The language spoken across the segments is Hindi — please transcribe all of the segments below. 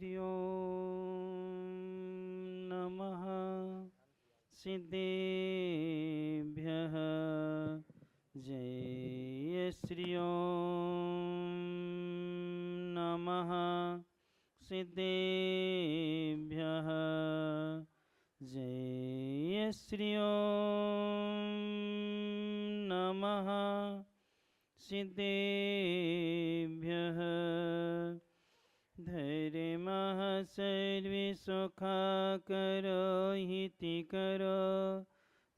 श्री ओम नमः सिद्धेभ्यः। जय श्री ओम नमः सिद्धेभ्यः। जय श्री ओम नमः सिद्धेभ्यः। धर्मः सर्वसुखाकरो हितिकरो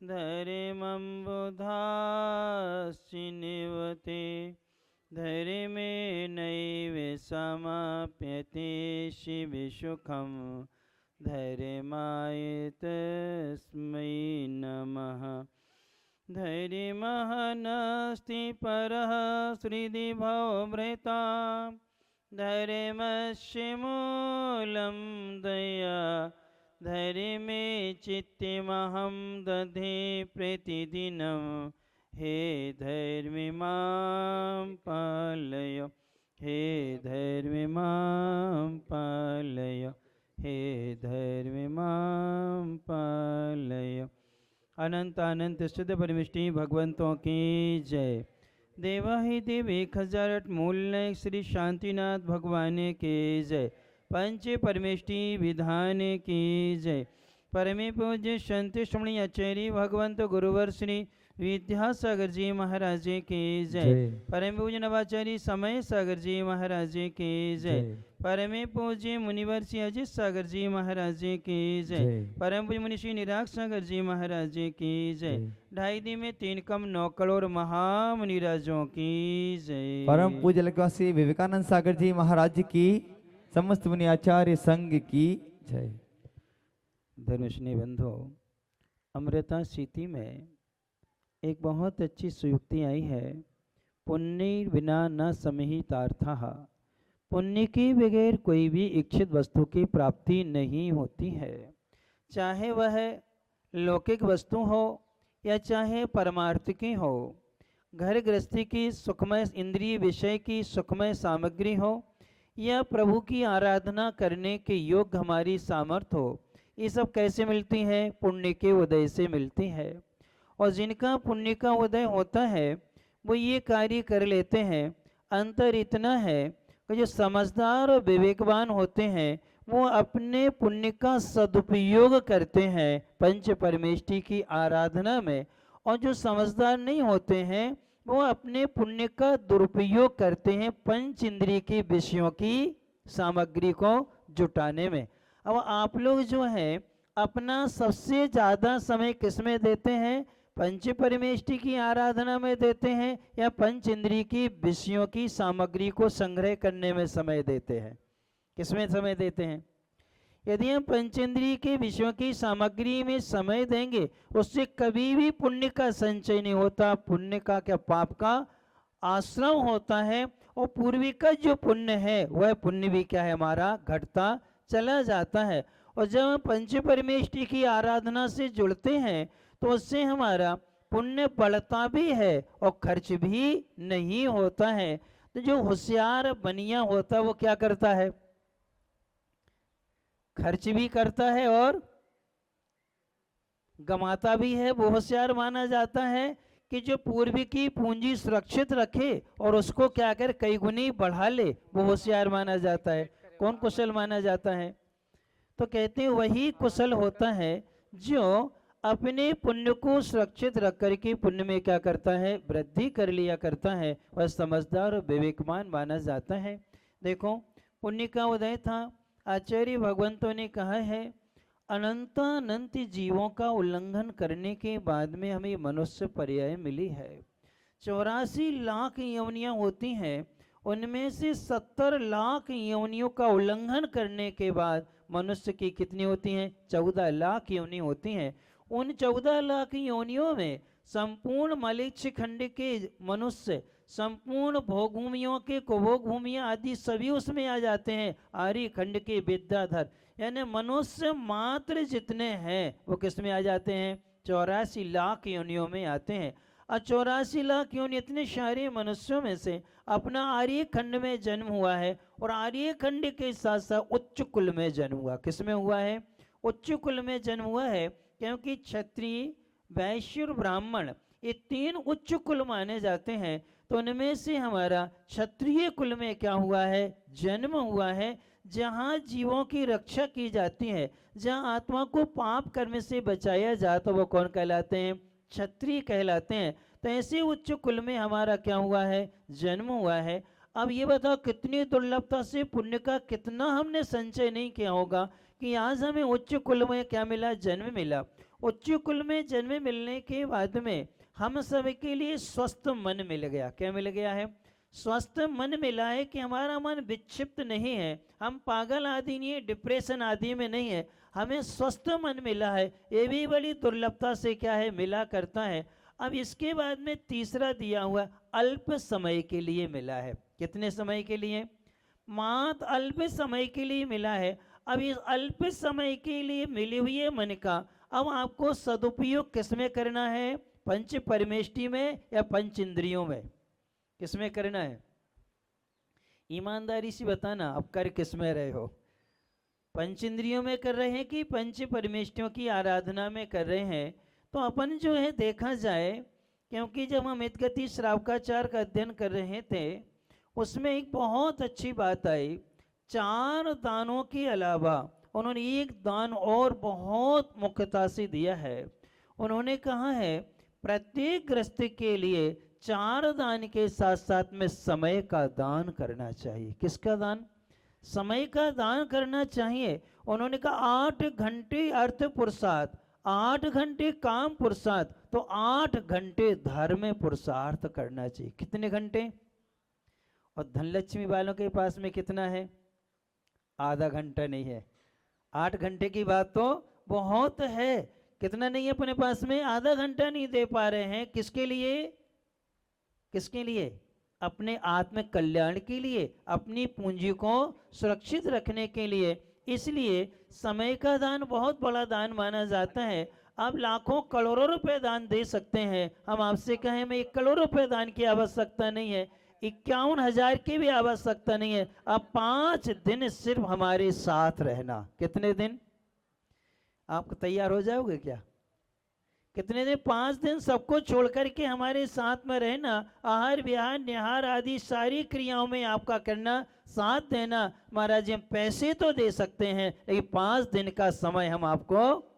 धर्मं बुधाश्चिन्वते धर्मेणैव समाप्यते शिवसुखं धर्माय तस्मै नमः। धर्मः नास्ति परः हृदि भवभृता धर्मस्य मूलं दया धर्मे चित्तमहं दधे प्रतिदिनं। हे धर्मी मां पालय हे धर्मी मां पालय हे धर्मी मां पालय। अनंत अनंत शुद्ध परमिष्टि भगवंतों की जय। देवाहि देव 1008 मूल श्री शांतिनाथ भगवान के जय। पंच परमेष्टि विधान की जय। परमे पूज्य संत श्रमणी आचार्य भगवंत गुरुवर श्री विद्यासागर जी महाराज की जय। परम पूज्य नवाचार्य समय सागर जी महाराज की जय। परमे पूज्य मुनिवर श्री अजित सागर जी महाराज की जय। परम पूज्य मुनि श्री निराग सागर जी महाराज की जय। 2.5 दिन में 3 कम 9 करोड़ महामुनिराजों की जय। परम पूज्य लक्ष्मी विवेकानंद सागर जी महाराज की समस्त मुनि आचार्य संघ की जय। धर्मश्री बंधु, अमृता सिटी में एक बहुत अच्छी सुयुक्ति आई है। पुण्य बिना न समहितार्थः। पुण्य के बगैर कोई भी इच्छित वस्तु की प्राप्ति नहीं होती है, चाहे वह लौकिक वस्तु हो या चाहे परमार्थ की हो। घर गृहस्थी की सुखमय इंद्रिय विषय की सुखमय सामग्री हो या प्रभु की आराधना करने के योग्य हमारी सामर्थ्य हो, ये सब कैसे मिलती है? पुण्य के उदय से मिलती है। और जिनका पुण्य का उदय होता है वो ये कार्य कर लेते हैं। अंतर इतना है कि जो समझदार और विवेकवान होते हैं वो अपने पुण्य का सदुपयोग करते हैं पंच परमेष्टि की आराधना में, और जो समझदार नहीं होते हैं वो अपने पुण्य का दुरुपयोग करते हैं पंच इंद्रिय के विषयों की सामग्री को जुटाने में। अब आप लोग जो है अपना सबसे ज़्यादा समय किस में देते हैं? पंच परमेष्टि की आराधना में देते हैं या पंच इंद्रिय की विषयों की सामग्री को संग्रह करने में समय देते हैं? किसमें समय देते हैं? यदि हम पंचेंद्रिय के विषयों की सामग्री में समय देंगे उससे कभी भी पुण्य का संचय नहीं होता। पुण्य का क्या, पाप का आश्रम होता है। और पूर्वी का जो पुण्य है वह पुण्य भी क्या है, हमारा घटता चला जाता है। और जब हम पंच परमेष्टि की आराधना से जुड़ते हैं तो उससे हमारा पुण्य बढ़ता भी है और खर्च भी नहीं होता है। तो जो होशियार बनिया होता है वो क्या करता है? खर्च भी करता है और गमाता भी है। वो होशियार माना जाता है कि जो पूर्व की पूंजी सुरक्षित रखे और उसको क्या कर कई गुनी बढ़ा ले, वो होशियार माना जाता है। कौन कुशल माना जाता है? तो कहते हैं वही कुशल होता है जो अपने पुण्य को सुरक्षित रख करके पुण्य में क्या करता है, वृद्धि कर लिया करता है। वह समझदार और विवेकवान माना जाता है। देखो पुण्य का उदय था। आचार्य भगवंतों ने कहा है अनंत अनंत जीवों का उल्लंघन करने के बाद में हमें मनुष्य पर्याय मिली है। 84 लाख योनियां होती हैं, उनमें से 70 लाख योनियों का उल्लंघन करने के बाद मनुष्य की कितनी होती हैं? 14 लाख योनि होती हैं। उन 14 लाख योनियों में संपूर्ण मलेच्छ खंड के मनुष्य, संपूर्ण भोगभूमियों के कुभोग भूमियाँ आदि सभी उसमें आ जाते हैं। आर्य खंड के विद्याधर यानी मनुष्य मात्र जितने हैं वो किस में आ जाते हैं? 84 लाख योनियों में आते हैं। और 84 लाख क्यों इतने सारे मनुष्यों में से अपना आर्य खंड में जन्म हुआ है, और आर्य खंड के साथ साथ उच्च कुल में जन्म हुआ। किस में हुआ है? उच्च कुल में जन्म हुआ है, क्योंकि क्षत्रिय, वैश्य और ब्राह्मण ये 3 उच्च कुल माने जाते हैं। तो उनमें से हमारा क्षत्रिय कुल में क्या हुआ है? जन्म हुआ है, जहाँ जीवों की रक्षा की जाती है, जहाँ आत्मा को पाप कर्म से बचाया जाता, वो कौन कहलाते हैं? क्षत्रिय कहलाते हैं। तो ऐसे उच्च कुल में हमारा क्या हुआ है? जन्म हुआ है। अब ये बताओ कितनी दुर्लभता से पुण्य का कितना हमने संचय नहीं किया होगा कि आज हमें उच्च कुल में क्या मिला? जन्म मिला। उच्च कुल में जन्म मिलने के बाद में हम सब के लिए स्वस्थ मन मिल गया। क्या मिल गया है? स्वस्थ मन मिला है कि हमारा मन विक्षिप्त नहीं है, हम पागल आदि नहीं है, डिप्रेशन आदि में नहीं है, हमें स्वस्थ मन मिला है। ये भी बड़ी दुर्लभता से क्या है? मिला करता है। अब इसके बाद में तीसरा दिया हुआ अल्प समय के लिए मिला है। कितने समय के लिए? मात्र अल्प समय के लिए मिला है। अब इस अल्प समय के लिए मिले हुए मन का अब आपको सदुपयोग किसमें करना है? पंच परमेष्टि में या पंच इंद्रियों में? किसमें करना है? ईमानदारी से बताना, अब कर किसमें रहे हो? पंच इंद्रियों में कर रहे हैं कि पंच परमेष्टियों की आराधना में कर रहे हैं? तो अपन जो है देखा जाए, क्योंकि जब हम हितगति श्रावकाचार का अध्ययन कर रहे थे उसमें एक बहुत अच्छी बात आई। 4 दानों के अलावा उन्होंने एक दान और बहुत मुख्यता से दिया है। उन्होंने कहा है प्रत्येक गृहस्थ के लिए 4 दान के साथ साथ में समय का दान करना चाहिए। किसका दान? समय का दान करना चाहिए। उन्होंने कहा 8 घंटे अर्थ पुरुषार्थ, 8 घंटे काम पुरुषार्थ, तो 8 घंटे धर्म पुरुषार्थ करना चाहिए। कितने घंटे? और धनलक्ष्मी वालों के पास में कितना है? आधा घंटा नहीं है। 8 घंटे की बात तो बहुत है, कितना नहीं है अपने पास में? आधा घंटा नहीं दे पा रहे हैं। किसके लिए? किसके लिए? अपने आत्म कल्याण के लिए, अपनी पूंजी को सुरक्षित रखने के लिए। इसलिए समय का दान बहुत बड़ा दान माना जाता है। आप लाखों करोड़ों रुपए दान दे सकते हैं। हम आपसे कहें मैं 1 करोड़ रुपए दान की आवश्यकता नहीं है, 51,000 की भी आवश्यकता नहीं है। अब 5 दिन सिर्फ हमारे साथ रहना। कितने दिन? आप तैयार हो जाओगे क्या? कितने दिन? 5 दिन सबको छोड़ करके हमारे साथ में रहना। आहार विहार निहार आदि सारी क्रियाओं में आपका करना, साथ देना। महाराज हम पैसे तो दे सकते हैं, लेकिन 5 दिन का समय हम आपको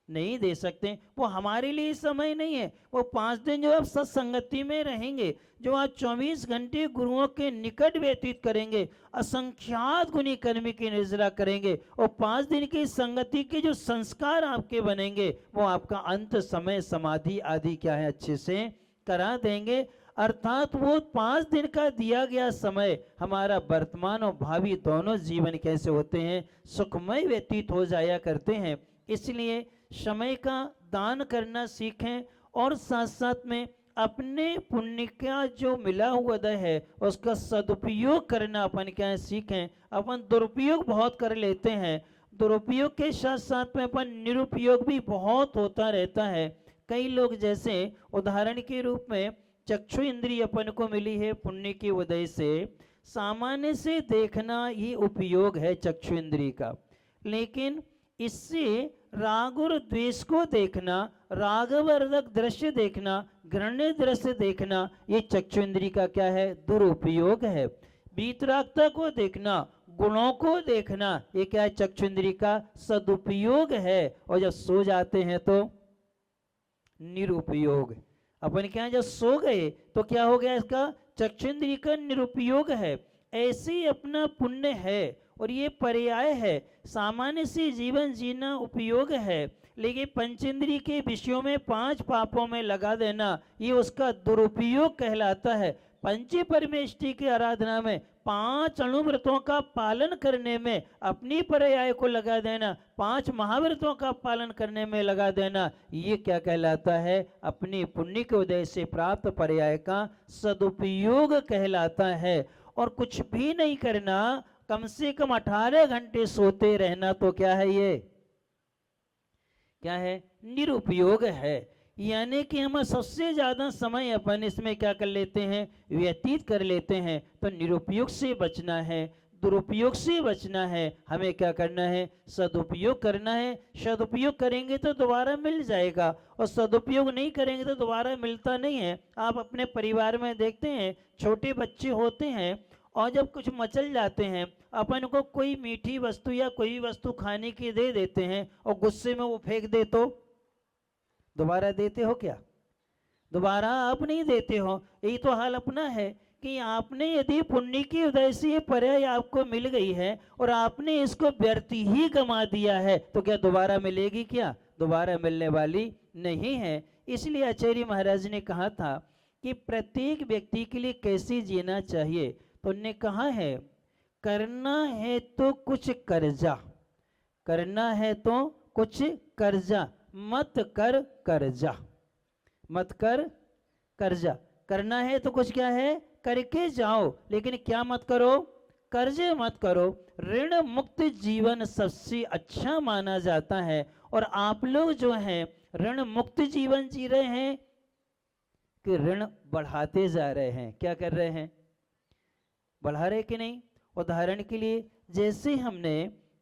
नहीं दे सकते। वो हमारे लिए समय नहीं है। वो 5 दिन जो आप सत्संगति में रहेंगे, जो आप 24 घंटे गुरुओं के निकट व्यतीत करेंगे, असंख्यात गुणी कर्म की निर्जरा करेंगे, और 5 दिन की संगति के जो संस्कार आपके बनेंगे वो आपका अंत समय समाधि आदि क्या है अच्छे से करा देंगे। अर्थात वो 5 दिन का दिया गया समय हमारा वर्तमान और भावी दोनों जीवन कैसे होते हैं? सुखमय व्यतीत हो जाया करते हैं। इसलिए समय का दान करना सीखें, और साथ साथ में अपने पुण्य का जो मिला हुआ दय है उसका सदुपयोग करना अपन क्या सीखें। अपन दुरुपयोग बहुत कर लेते हैं, दुरुपयोग के साथ साथ में अपन निरुपयोग भी बहुत होता रहता है। कई लोग जैसे उदाहरण के रूप में चक्षु इंद्रिय अपन को मिली है पुण्य की उदय से, सामान्य से देखना ही उपयोग है चक्षु इंद्रिय का, लेकिन इससे राग और द्वेष को देखना, रागवर्धक दृश्य देखना, घृण्य दृश्य देखना, ये चक्षु इंद्रिय का क्या है? दुरुपयोग है। वीतरागता को देखना, गुणों को देखना, ये क्या है? चक्षु इंद्रिय का सदुपयोग है। और जब सो जाते हैं तो निरुपयोग। अपन क्या है जब सो गए तो क्या हो गया? इसका चक्षु इंद्रिय का निरुपयोग है। ऐसे ही अपना पुण्य है और ये पर्याय है। सामान्य से जीवन जीना उपयोग है, लेकिन पंचेंद्रिय के विषयों में 5 पापों में लगा देना ये उसका दुरुपयोग कहलाता है। पंच परमेष्टि की आराधना में 5 अणुव्रतों का पालन करने में अपनी पर्याय को लगा देना, 5 महाव्रतों का पालन करने में लगा देना, ये क्या कहलाता है? अपनी पुण्य के उदय से प्राप्त पर्याय का सदुपयोग कहलाता है। और कुछ भी नहीं करना, कम से कम 18 घंटे सोते रहना, तो क्या है? ये क्या है? निरुपयोग है। यानी कि हम सबसे ज़्यादा समय अपन इसमें क्या कर लेते हैं, व्यतीत कर लेते हैं। तो निरुपयोग से बचना है, दुरुपयोग से बचना है। हमें क्या करना है, सदुपयोग करना है। सदुपयोग करेंगे तो दोबारा मिल जाएगा, और सदुपयोग नहीं करेंगे तो दोबारा मिलता नहीं है। आप अपने परिवार में देखते हैं, छोटे बच्चे होते हैं और जब कुछ मचल जाते हैं, अपन को कोई मीठी वस्तु या कोई वस्तु खाने की दे देते हैं और गुस्से में वो फेंक दे तो दोबारा देते हो क्या? दोबारा आप नहीं देते हो। यही तो हाल अपना है कि आपने यदि पुण्य की उदय से ये पर्याय आपको मिल गई है और आपने इसको व्यर्थ ही गंवा दिया है, तो क्या दोबारा मिलेगी? क्या दोबारा मिलने वाली नहीं है। इसलिए आचार्य महाराज ने कहा था कि प्रत्येक व्यक्ति के लिए कैसे जीना चाहिए। तो उन्होंने कहा है, करना है तो कुछ कर्जा, करना है तो कुछ कर्जा, मत कर कर्जा, मत कर कर्जा। करना है तो कुछ क्या है, करके जाओ, लेकिन क्या मत करो, कर्जे मत करो। ऋण मुक्त जीवन सबसे अच्छा माना जाता है। और आप लोग जो हैं ऋण मुक्त जीवन जी रहे हैं कि ऋण बढ़ाते जा रहे हैं? क्या कर रहे हैं, बढ़ा रहे कि नहीं? उदाहरण के लिए, जैसे हमने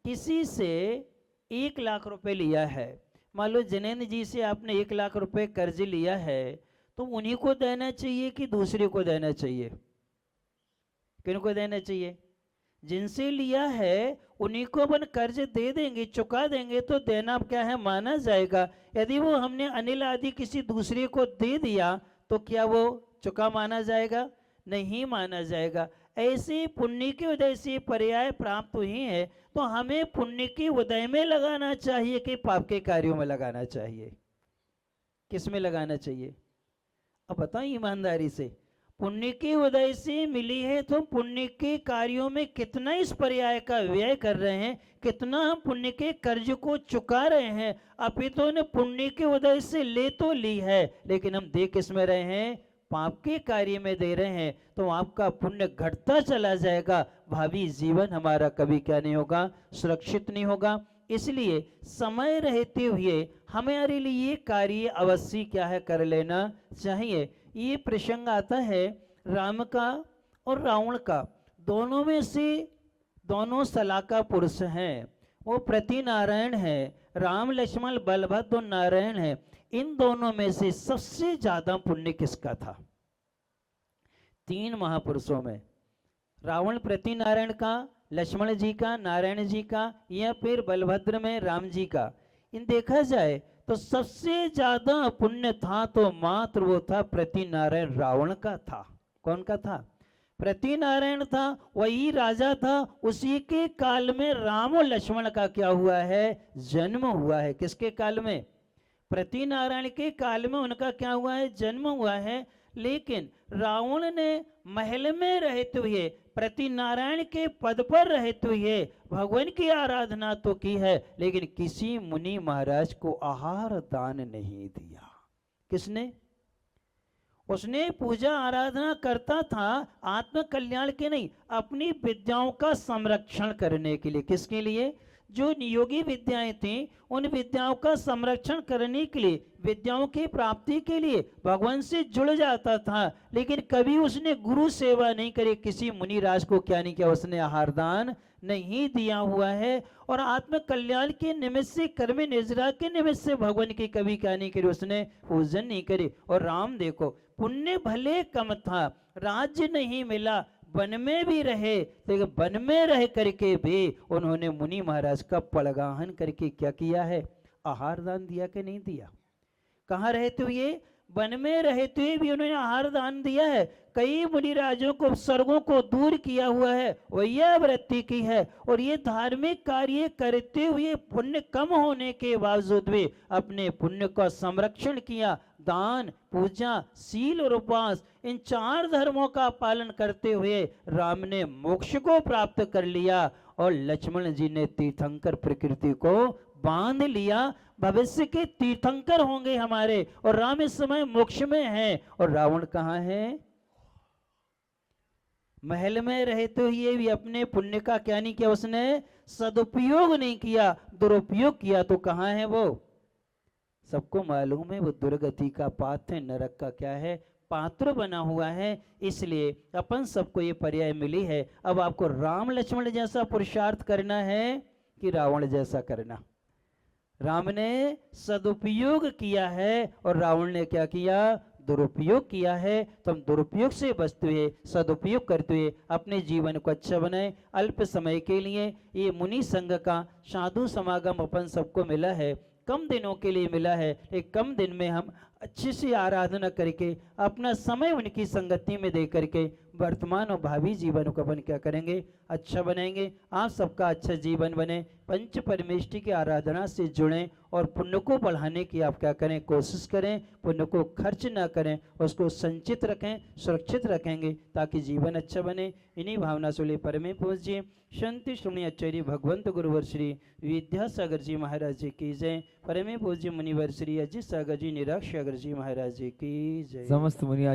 किसी से 1 लाख रुपए लिया है, मान लो जिनेंद्र जी से आपने 1 लाख रुपए कर्ज लिया है, तो उन्हीं को देना चाहिए कि दूसरे को देना चाहिए? किनको देना चाहिए? जिनसे लिया है उन्हीं को अपन कर्ज दे देंगे, चुका देंगे, तो देना क्या है, माना जाएगा। यदि वो हमने अनिल आदि किसी दूसरे को दे दिया तो क्या वो चुका माना जाएगा? नहीं माना जाएगा। ऐसे पुण्य के उदय से पर्याय प्राप्त हुई है, तो हमें पुण्य के उदय में लगाना चाहिए कि पाप के कार्यों में लगाना चाहिए? किस में लगाना चाहिए? अब बताओ ईमानदारी से, पुण्य के उदय से मिली है तो पुण्य के कार्यों में कितना इस पर्याय का व्यय कर रहे हैं, कितना हम पुण्य के कर्ज को चुका रहे हैं। अपितु ने पुण्य के उदय से ले तो ली है, लेकिन हम दे किस में रहे हैं, पाप के कार्य में दे रहे हैं। तो आपका पुण्य घटता चला जाएगा, भावी जीवन हमारा कभी क्या नहीं होगा, सुरक्षित नहीं होगा। इसलिए समय रहते हुए हमारे लिए ये कार्य अवश्य क्या है, कर लेना चाहिए। ये प्रसंग आता है राम का और रावण का, दोनों में से दोनों सलाका पुरुष हैं, वो प्रति नारायण है। राम लक्ष्मण बलभद्र और नारायण है। इन दोनों में से सबसे ज्यादा पुण्य किसका था? 3 महापुरुषों में, रावण प्रति नारायण का, लक्ष्मण जी का, नारायण जी का, या फिर बलभद्र में राम जी का। इन देखा जाए तो सबसे ज्यादा पुण्य था तो मात्र वो था प्रति नारायण रावण का था। कौन का था? प्रति नारायण था, वही राजा था। उसी के काल में राम और लक्ष्मण का क्या हुआ है, जन्म हुआ है। किसके काल में? प्रति नारायण के काल में उनका क्या हुआ है, जन्म हुआ है। लेकिन रावण ने महल में रहते हुए, प्रति नारायण के पद पर रहते हुए भगवान की आराधना तो की है, लेकिन किसी मुनि महाराज को आहार दान नहीं दिया। किसने? उसने पूजा आराधना करता था आत्म कल्याण के नहीं, अपनी विद्याओं का संरक्षण करने के लिए। किसके लिए? जो नियोगी विद्याएं थी उन विद्याओं का संरक्षण करने के लिए, विद्याओं की प्राप्ति के लिए भगवान से जुड़ जाता था। लेकिन कभी उसने गुरु सेवा नहीं करी, किसी मुनिराज को क्या नहीं किया, उसने आहार दान नहीं दिया हुआ है। और आत्म कल्याण के निमित्त से, कर्म निजरा के निमित्त से भगवान की कभी क्या नहीं करी, उसने पूजन नहीं करी। और राम देखो, पुण्य भले कम था, राज्य नहीं मिला, वन में भी रहे, लेकिन वन में रह करके भी उन्होंने मुनि महाराज का पड़गाहन करके क्या किया है, आहार दान दिया कि नहीं दिया? कहाँ रहते हुए? वन में रहते हुए भी उन्होंने आहार दान दिया है। कई मुनिराजों को, स्वर्गों को दूर किया हुआ है, वैयावृत्ति की है। और ये धार्मिक कार्य करते हुए पुण्य कम होने के बावजूद भी अपने पुण्य का संरक्षण किया। दान, पूजा, शील और उपवास, इन 4 धर्मों का पालन करते हुए राम ने मोक्ष को प्राप्त कर लिया और लक्ष्मण जी ने तीर्थंकर प्रकृति को बांध लिया। भविष्य के तीर्थंकर होंगे हमारे, और राम इस समय मोक्ष में है और रावण कहाँ है? महल में रहते हुए भी अपने पुण्य का क्या नहीं किया, उसने सदुपयोग नहीं किया, दुरुपयोग किया। तो कहाँ है वो? सबको मालूम है वो दुर्गति का पात्र है, नरक का क्या है, पात्र बना हुआ है। इसलिए अपन सबको ये पर्याय मिली है। अब आपको राम लक्ष्मण जैसा पुरुषार्थ करना है कि रावण जैसा करना। राम ने सदुपयोग किया है और रावण ने क्या किया, दुरुपयोग किया है। तो हम दुरुपयोग से बचते हुए सदुपयोग करते हुए अपने जीवन को अच्छा बनाए। अल्प समय के लिए ये मुनि संघ का साधु समागम अपन सबको मिला है, कम दिनों के लिए मिला है। एक कम दिन में हम अच्छी सी आराधना करके अपना समय उनकी संगति में दे करके वर्तमान और भावी जीवन को अपन क्या करेंगे, अच्छा बनाएंगे। आप सबका अच्छा जीवन बने, पंच परमेष्टि की आराधना से जुड़ें और पुण्य को बढ़ाने की आप क्या करें, कोशिश करें। पुण्य को खर्च ना करें, उसको संचित रखें, सुरक्षित रखेंगे ताकि जीवन अच्छा बने। इन्हीं भावना से परमे पूज्य शांति श्रोमणी आचार्य भगवंत गुरुवर श्री विद्यासागर जी महाराज जी की जय। परमे पूज्य मुनिवर श्री अजित सागर जी निराक्ष सागर जी महाराज जी की जय। समस्त मुनि